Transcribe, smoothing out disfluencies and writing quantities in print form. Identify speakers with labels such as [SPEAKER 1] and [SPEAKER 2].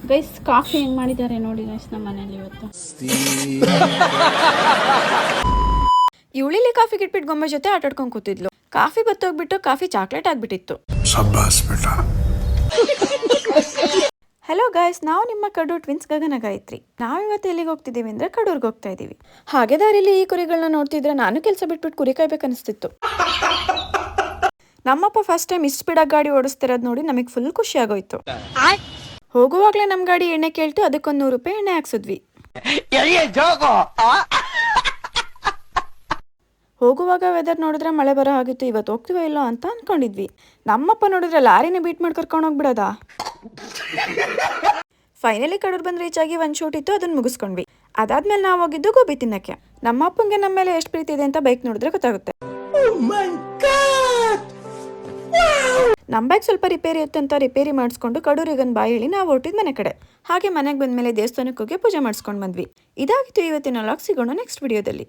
[SPEAKER 1] Guys coffee ಹೆಂಗ್ ಮಾಡಿದ್ದಾರೆ ನೋಡಿ ಗೈಸ್ ನಮ್ಮ ಮನೇಲಿ ಇವತ್ತು.
[SPEAKER 2] ಇವಳಿಲಿ ಕಾಫಿ ಗಿಟ್ಬಿಟ್ಟು ಗೊಂಬೆ ಜೊತೆ ಆಟಾಡ್ಕೊಂಡು ಕೂತಿದ್ಲು. ಕಾಫಿ ಬತ್ತೋಗ್ಬಿಟ್ಟು ಕಾಫಿ ಚಾಕ್ಲೇಟ್ ಆಗ್ಬಿಟ್ಟಿತ್ತು. ಹಲೋ ಗಾಯ್ಸ್, ನಾವು ನಿಮ್ಮ ಕಡೂರ್ ಟ್ವಿನ್ಸ್ ಗಗನ ಗಾಯತ್ರಿ. ನಾವಿವತ್ತು ಎಲ್ಲಿಗೆ ಹೋಗ್ತಿದ್ದೀವಿ ಅಂದ್ರೆ ಕಡೂರ್ಗೆ ಹೋಗ್ತಾ ಇದೀವಿ. ಹಾಗೆ ದಾರಿಲಿ ಈ ಕುರಿಗಳನ್ನ ನೋಡ್ತಿದ್ರೆ ನಾನು ಕೆಲಸ ಬಿಟ್ಬಿಟ್ಟು ಕುರಿ ಕಾಯ್ಬೇಕನ್ನಿಸ್ತಿತ್ತು. ನಮ್ಮಪ್ಪ ಫಸ್ಟ್ ಟೈಮ್ ಇಷ್ಟು ಸ್ಪೀಡಾಗಿ ಗಾಡಿ ಓಡಿಸ್ತಿರೋದು ನೋಡಿ ನಮಗೆ ಫುಲ್ ಖುಷಿ ಆಗೋಯ್ತು. ಹೋಗುವಾಗ್ಲೇ ನಮ್ಮ ಗಾಡಿ ಎಣ್ಣೆ ಕೇಳ್ತು, ಅದಕ್ಕೊಂದು 100 ರೂಪಾಯಿ ಎಣ್ಣೆ ಹಾಕ್ಸಿದ್ವಿ. ಹೋಗುವಾಗ ವೆದರ್ ನೋಡಿದ್ರೆ ಮಳೆ ಬರೋ ಆಗಿತ್ತು. ಇವತ್ತು ಹೋಗ್ತೀವೋ ಇಲ್ಲೋ ಅಂತ ಅನ್ಕೊಂಡಿದ್ವಿ. ನಮ್ಮಪ್ಪ ನೋಡಿದ್ರೆ ಲಾರಿನ ಬೀಟ್ ಮಾಡಿ ಕರ್ಕೊಂಡು ಹೋಗ್ಬಿಡೋದ. ಫೈನಲಿ ಕಡೂರ್ ಬಂದು ರೀಚ್ ಆಗಿ ಒಂದು ಶೂಟ್ ಇತ್ತು, ಅದನ್ನ ಮುಗಿಸ್ಕೊಂಡ್ವಿ. ಅದಾದ್ಮೇಲೆ ನಾವು ಹೋಗಿದ್ದು ಗೋಬಿ ತಿನ್ನಕ್ಕೆ. ನಮ್ಮ ಅಪ್ಪಂಗೆ ನಮ್ಮ ಮೇಲೆ ಎಷ್ಟು ಪ್ರೀತಿ ಇದೆ ಅಂತ ಬೈಕ್ ನೋಡಿದ್ರೆ ಗೊತ್ತಾಗುತ್ತೆ. ನಮ್ಮ ಬೈಕ್ ಸ್ವಲ್ಪ ರಿಪೇರಿ ಇತ್ತು ಅಂತ ರಿಪೇರಿ ಮಾಡಿಸ್ಕೊಂಡು ಕಡೂರಿಗನ್ ಬಾಯಿ ಹೇಳಿ ನಾವು ಹೊರಟಿದ್ ಮನೆ ಕಡೆ. ಹಾಗೆ ಮನೆಗೆ ಬಂದ್ಮೇಲೆ ದೇವಸ್ಥಾನಕ್ಕೆ ಹೋಗಿ ಪೂಜೆ ಮಾಡಿಸ್ಕೊಂಡು ಬಂದ್ವಿ. ಇದಾಗಿತ್ತು ಇವತ್ತಿನ ವ್ಲಾಗ್. ಸಿಗೋಣ ನೆಕ್ಸ್ಟ್ ವಿಡಿಯೋದಲ್ಲಿ.